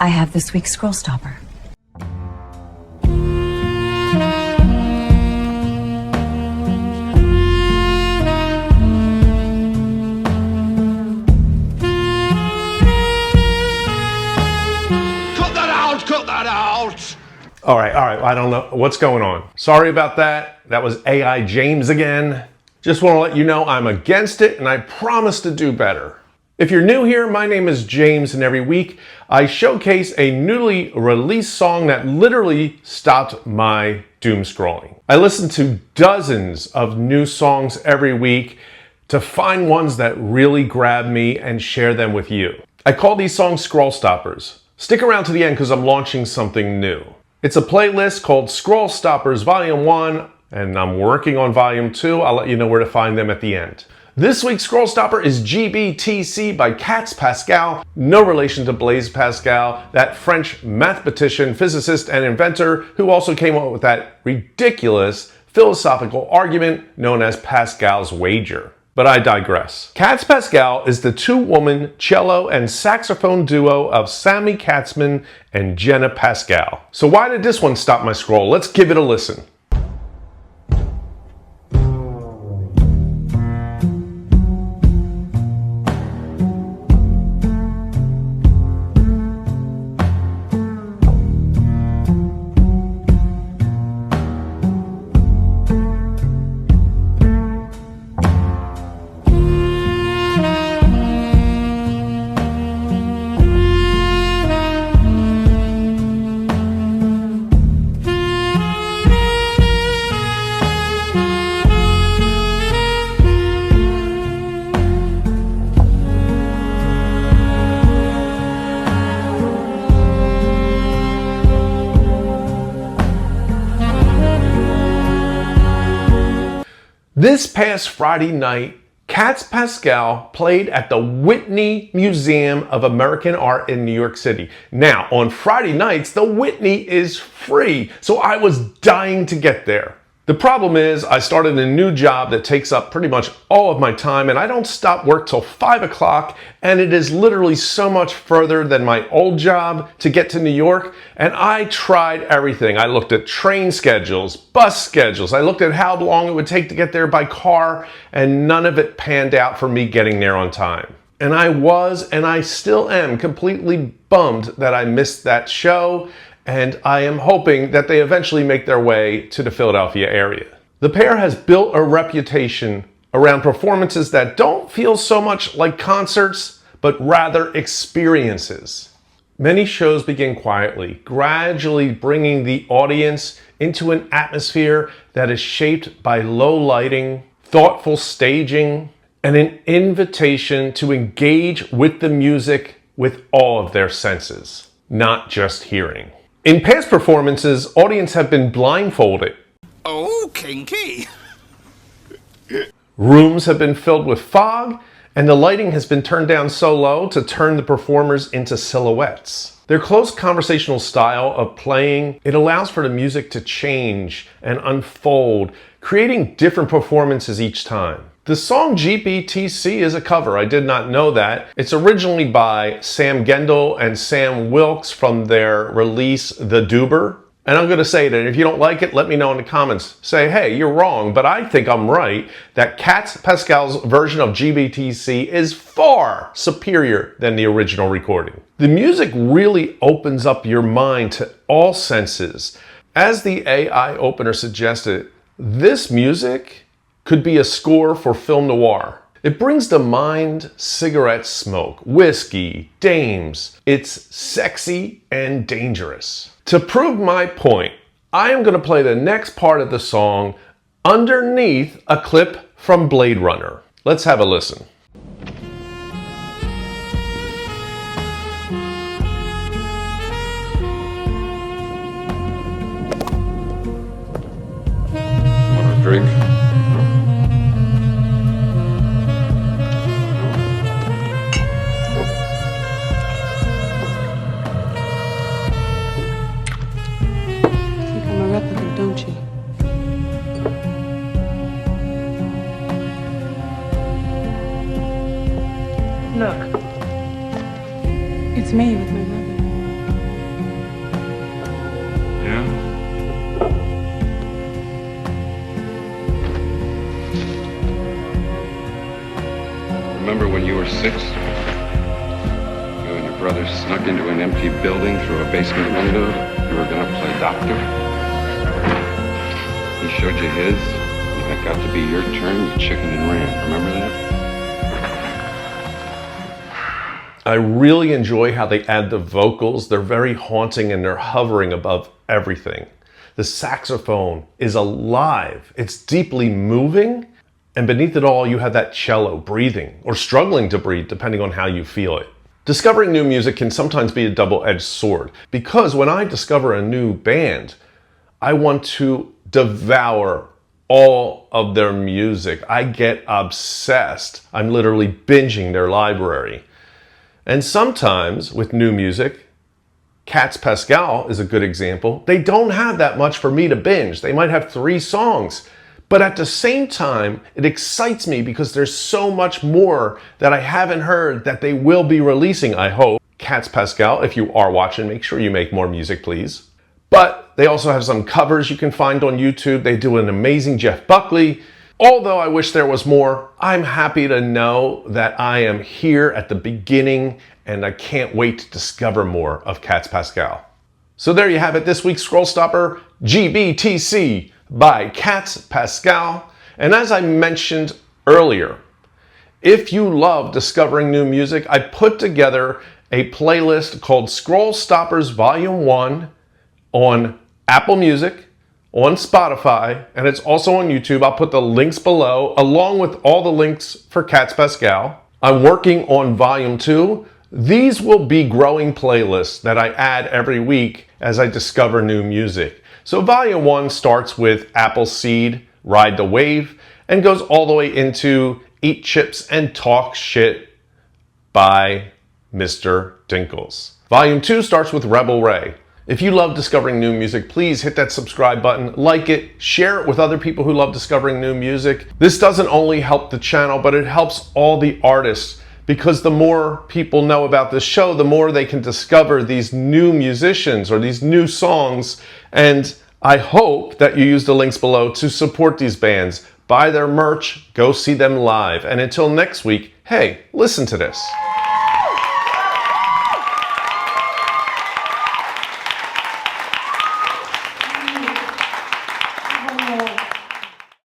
I have this week's scroll stopper. Cut that out! All right, I don't know what's going on. Sorry about that. That was AI James again. Just want to let you know I'm against it and I promise to do better. If you're new here, my name is James and every week I showcase a newly released song that literally stopped my doom scrolling. I listen to dozens of new songs every week to find ones that really grab me and share them with you. I call these songs scroll stoppers. Stick around to the end because I'm launching something new. It's a playlist called Scroll Stoppers Volume 1, and I'm working on Volume 2. I'll let you know where to find them at the end. This week's scroll stopper is GBTC by KatzPascale, no relation to Blaise Pascal, that French mathematician, physicist, and inventor who also came up with that ridiculous philosophical argument known as Pascal's wager. But I digress. KatzPascale is the two-woman cello and saxophone duo of Sammi Katzmann and Jenna Pascale. So why did this one stop my scroll? Let's give it a listen. This past Friday night, KatzPascale played at the Whitney Museum of American Art in New York City. Now, on Friday nights, the Whitney is free, so I was dying to get there. The problem is I started a new job that takes up pretty much all of my time and I don't stop work till 5 o'clock, and it is literally so much further than my old job to get to New York, and I tried everything. I looked at train schedules, bus schedules, I looked at how long it would take to get there by car, and none of it panned out for me getting there on time. And I was, and I still am, completely bummed that I missed that show, and I am hoping that they eventually make their way to the Philadelphia area. The pair has built a reputation around performances that don't feel so much like concerts, but rather experiences. Many shows begin quietly, gradually bringing the audience into an atmosphere that is shaped by low lighting, thoughtful staging, and an invitation to engage with the music with all of their senses, not just hearing. In past performances, audience have been blindfolded. Oh, kinky. Rooms have been filled with fog, and the lighting has been turned down so low to turn the performers into silhouettes. Their close conversational style of playing, it allows for the music to change and unfold, creating different performances each time. The song GBTC is a cover. I did not know that. It's originally by Sam Gendel and Sam Wilkes from their release, The Doober. And I'm going to say that if you don't like it, let me know in the comments. Say, hey, you're wrong, but I think I'm right, that KatzPascale's version of GBTC is far superior than the original recording. The music really opens up your mind to all senses. As the AI opener suggested, this music could be a score for film noir. It brings to mind cigarette smoke, whiskey, dames. It's sexy and dangerous. To prove my point, I am going to play the next part of the song underneath a clip from Blade Runner. Let's have a listen. Want a drink? Don't you? Look. It's me with my mother. you were 6, you and your brother snuck into an empty building through a basement window. You were gonna play doctor. He showed you his. When it got to be your turn, you chickened and ran. Remember that? I really enjoy how they add the vocals. They're very haunting and they're hovering above everything. The saxophone is alive. It's deeply moving. And beneath it all, you have that cello breathing or struggling to breathe, depending on how you feel it. Discovering new music can sometimes be a double-edged sword because when I discover a new band, I want to devour all of their music. I get obsessed. I'm literally binging their library. And sometimes with new music, KatzPascale is a good example. They don't have that much for me to binge. They might have 3 songs. But at the same time, it excites me because there's so much more that I haven't heard that they will be releasing, I hope. KatzPascale, if you are watching, make sure you make more music, please. But they also have some covers you can find on YouTube. They do an amazing Jeff Buckley. Although I wish there was more, I'm happy to know that I am here at the beginning and I can't wait to discover more of KatzPascale. So there you have it, this week's Scroll Stopper, GBTC by KatzPascale. And as I mentioned earlier, if you love discovering new music, I put together a playlist called Scroll Stoppers Volume 1 on Apple Music, on Spotify, and it's also on YouTube. I'll put the links below, along with all the links for KatzPascale. I'm working on Volume 2. These will be growing playlists that I add every week as I discover new music. So Volume 1 starts with Appleseed, Ride the Wave, and goes all the way into Eat Chips and Talk Shit by Mr. Dinkles. Volume 2 starts with Rebel Ray. If you love discovering new music, please hit that subscribe button, like it, share it with other people who love discovering new music. This doesn't only help the channel, but it helps all the artists because the more people know about this show, the more they can discover these new musicians or these new songs. And I hope that you use the links below to support these bands. Buy their merch, go see them live. And until next week, hey, listen to this.